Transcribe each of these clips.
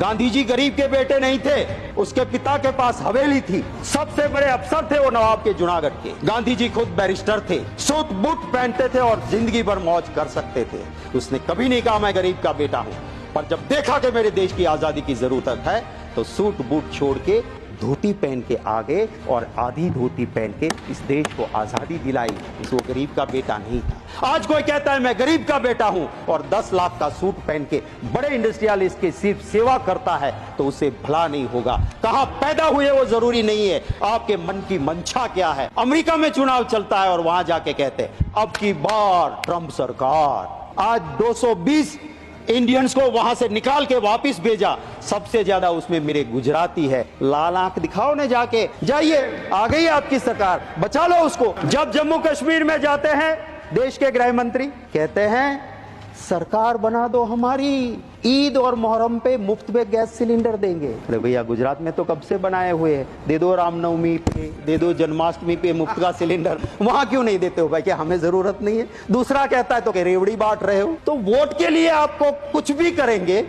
गांधी जी गरीब के बेटे नहीं थे, उसके पिता के पास हवेली थी, सबसे बड़े अफसर थे वो नवाब के जूनागढ़ के। गांधी जी खुद बैरिस्टर थे, सूट बूट पहनते थे और जिंदगी भर मौज कर सकते थे। उसने कभी नहीं कहा मैं गरीब का बेटा हूं, पर जब देखा कि मेरे देश की आजादी की जरूरत है तो सूट बूट छोड़ के धोती पहन के आ गए और आधी धोती पहन के इस देश को आजादी दिलाई। वो गरीब का बेटा नहीं था। आज कोई कहता है मैं गरीब का बेटा हूं और 10 लाख का सूट पहन के बड़े इंडस्ट्रियलिस्ट की सिर्फ सेवा करता है तो उसे भला नहीं होगा। कहां पैदा हुए वो जरूरी नहीं है, आपके मन की मंशा क्या है। अमेरिका में चुनाव चलता है और वहां जाके कहते हैं अब की बार ट्रंप सरकार। आज 220 इंडियंस को वहां से निकाल के वापस भेजा, सबसे ज्यादा उसमें मेरे गुजराती है। लाल आंख दिखाओ ने जाके, जाइए आ गई आपकी सरकार, बचा लो उसको। जब जम्मू कश्मीर में जाते हैं देश के गृह मंत्री कहते हैं सरकार बना दो हमारी, ईद और मुहर्रम पे मुफ्त में गैस सिलेंडर देंगे। अरे भैया गुजरात में तो कब से बनाए हुए हैं, दे दो रामनवमी पे, दे दो जन्माष्टमी पे मुफ्त का सिलेंडर, वहां क्यों नहीं देते हो भाई, क्या हमें जरूरत नहीं है। दूसरा कहता है तो रेवड़ी बांट रहे हो, तो वोट के लिए आपको कुछ भी करेंगे।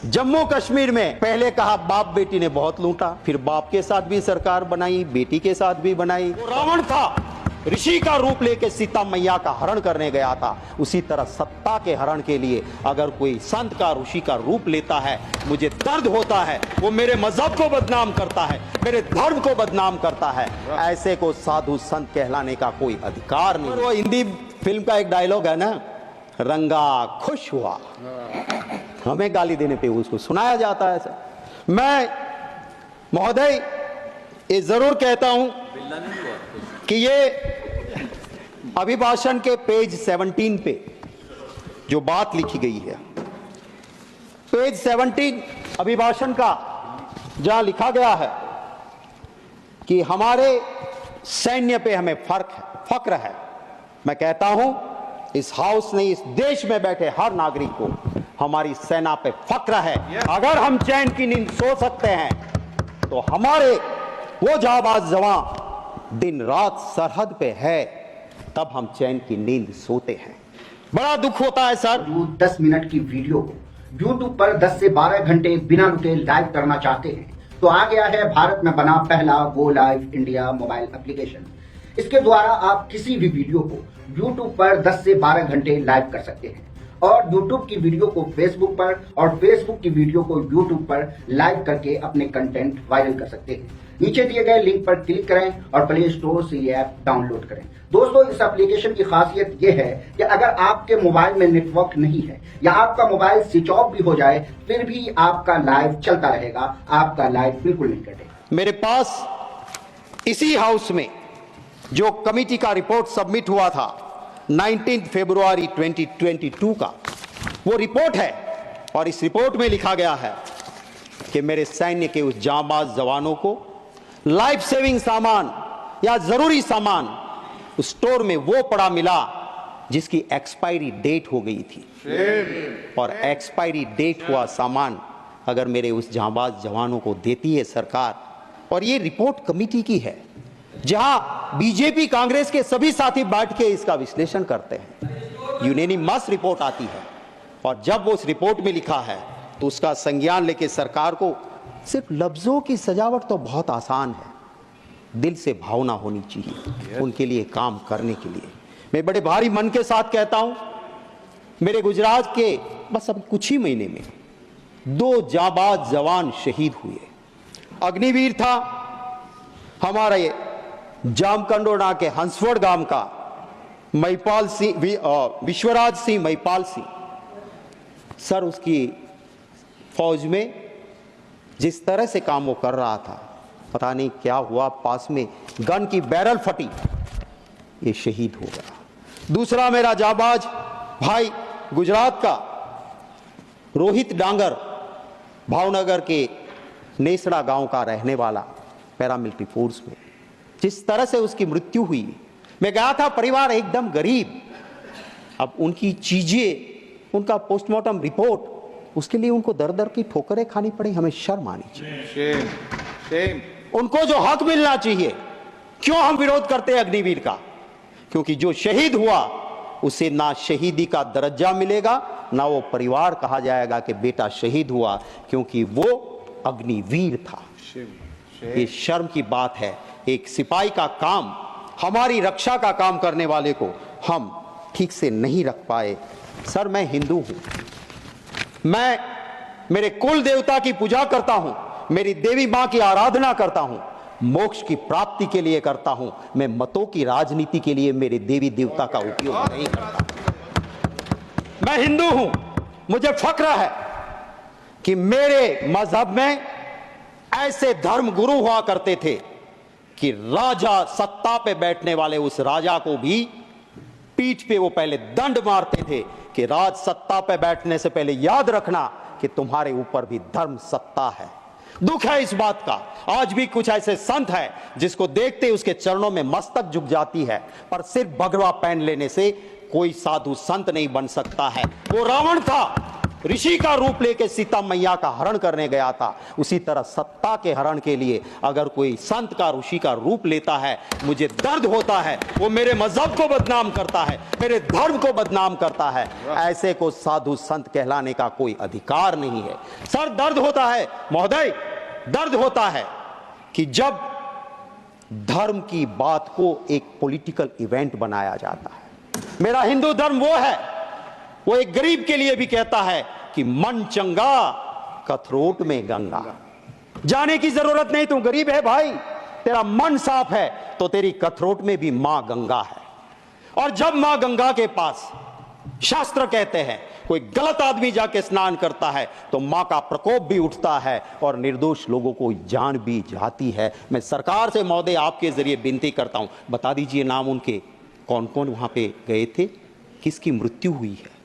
जम्मू कश्मीर में पहले कहा बाप बेटी ने बहुत लूटा, फिर बाप के साथ भी सरकार बनाई, बेटी के साथ भी बनाई। रावण था, ऋषि का रूप लेके सीता मैया का हरण करने गया था, उसी तरह सत्ता के हरण के लिए अगर कोई संत का ऋषि का रूप लेता है मुझे दर्द होता है। वो मेरे मजहब को बदनाम करता है, मेरे धर्म को बदनाम करता है, ऐसे को साधु संत कहलाने का कोई अधिकार नहीं। वो हिंदी फिल्म का एक डायलॉग है ना, रंगा खुश हुआ, हमें गाली देने पे उसको सुनाया जाता है। मैं महोदय ये जरूर कहता हूं कि ये अभिभाषण के पेज 17 पे जो बात लिखी गई है, पेज 17 अभिभाषण का, जहां लिखा गया है कि हमारे सैन्य पे हमें फक्र है। मैं कहता हूं इस हाउस ने, इस देश में बैठे हर नागरिक को हमारी सेना पे फक्र है। अगर हम चैन की नींद सो सकते हैं तो हमारे वो जाबाज जवान दिन रात सरहद पे है, तब हम चैन की नींद सोते हैं। बड़ा दुख होता है सर। 10 मिनट की वीडियो को YouTube पर 10 से 12 घंटे बिना रुके लाइव करना चाहते हैं तो आ गया है भारत में बना पहला go live India mobile application. इसके द्वारा आप किसी भी वीडियो को YouTube पर 10 से 12 घंटे लाइव कर सकते हैं और YouTube की वीडियो को Facebook पर और Facebook की वीडियो को YouTube पर लाइव करके अपने कंटेंट वायरल कर सकते हैं। नीचे दिए गए लिंक पर क्लिक करें और प्ले स्टोर से ये ऐप डाउनलोड करें। दोस्तों इस एप्लीकेशन की खासियत ये है कि अगर आपके मोबाइल में नेटवर्क नहीं है या आपका मोबाइल स्विच ऑफ भी हो जाए फिर भी आपका लाइव चलता रहेगा, आपका लाइव बिल्कुल नहीं कटेगा। मेरे पास इसी हाउस में जो कमेटी का रिपोर्ट सबमिट हुआ था 19 फरवरी 2022 का, वो रिपोर्ट है और इस रिपोर्ट में लिखा गया है कि मेरे सैन्य के उस जांबाज जवानों को लाइफ सेविंग सामान या जरूरी सामान उस स्टोर में वो पड़ा मिला जिसकी एक्सपायरी डेट हो गई थी। और एक्सपायरी डेट हुआ सामान अगर मेरे उस जांबाज जवानों को देती है सरकार, और ये रिपोर्ट कमेटी की है जहां बीजेपी कांग्रेस के सभी साथी बैठ के इसका विश्लेषण करते हैं, यूनानिमस रिपोर्ट आती है, और जब वो उस रिपोर्ट में लिखा है तो उसका संज्ञान लेके सरकार को, सिर्फ लफ्जों की सजावट तो बहुत आसान है, दिल से भावना होनी चाहिए उनके लिए काम करने के लिए। मैं बड़े भारी मन के साथ कहता हूं, मेरे गुजरात के बस अब कुछ ही महीने में 2 जाबाज जवान शहीद हुए। अग्निवीर था हमारे जामकंडोना के हंसवड़ गांव का महिपाल सिंह, विश्वराज सिंह महिपाल सिंह सर, उसकी फौज में जिस तरह से काम वो कर रहा था पता नहीं क्या हुआ, पास में गन की बैरल फटी, ये शहीद हो गया। दूसरा मेरा जाबाज भाई गुजरात का रोहित डांगर, भावनगर के नेसड़ा गांव का रहने वाला, पैरामिलिट्री फोर्स में, जिस तरह से उसकी मृत्यु हुई। मैं गया था, परिवार एकदम गरीब, अब उनकी चीजें, उनका पोस्टमार्टम रिपोर्ट, उसके लिए उनको दर दर की ठोकरें खानी पड़ी, हमें शर्म आनी चाहिए। उनको जो हक मिलना चाहिए, क्यों हम विरोध करते हैं अग्निवीर का? क्योंकि जो शहीद हुआ उसे ना शहीदी का दर्जा मिलेगा ना वो परिवार कहा जाएगा कि बेटा शहीद हुआ, क्योंकि वो अग्निवीर था। ये शर्म की बात है। एक सिपाही का काम, हमारी रक्षा का काम करने वाले को हम ठीक से नहीं रख पाए। सर, मैं हिंदू हूं, मैं मेरे कुल देवता की पूजा करता हूं, मेरी देवी मां की आराधना करता हूं, मोक्ष की प्राप्ति के लिए करता हूं। मैं मतों की राजनीति के लिए मेरे देवी देवता का उपयोग नहीं करता। मैं हिंदू हूं, मुझे फक्र है कि मेरे मजहब में ऐसे धर्म गुरु हुआ करते थे कि राजा, सत्ता पे बैठने वाले उस राजा को भी पीठ पे वो पहले दंड मारते थे कि राज सत्ता पे बैठने से पहले याद रखना कि तुम्हारे ऊपर भी धर्म सत्ता है। दुख है इस बात का, आज भी कुछ ऐसे संत हैं जिसको देखते उसके चरणों में मस्तक झुक जाती है, पर सिर्फ भगवा पहन लेने से कोई साधु संत नहीं बन सकता है। वो रावण था, ऋषि का रूप लेके सीता मैया का हरण करने गया था। उसी तरह सत्ता के हरण के लिए अगर कोई संत का, ऋषि का रूप लेता है, मुझे दर्द होता है। वो मेरे मजहब को बदनाम करता है, मेरे धर्म को बदनाम करता है। ऐसे को साधु संत कहलाने का कोई अधिकार नहीं है। सर, दर्द होता है महोदय, दर्द होता है कि जब धर्म की बात को एक पॉलिटिकल इवेंट बनाया जाता है। मेरा हिंदू धर्म वो है, वो एक गरीब के लिए भी कहता है कि मन चंगा कथरोट में गंगा। जाने की जरूरत नहीं, तू गरीब है भाई, तेरा मन साफ है तो तेरी कथरोट में भी मां गंगा है। और जब मां गंगा के पास, शास्त्र कहते हैं, कोई गलत आदमी जाके स्नान करता है तो मां का प्रकोप भी उठता है और निर्दोष लोगों को जान भी जाती है। मैं सरकार से महोदय आपके जरिए विनती करता हूं, बता दीजिए नाम उनके, कौन कौन वहां पे गए थे, किसकी मृत्यु हुई है।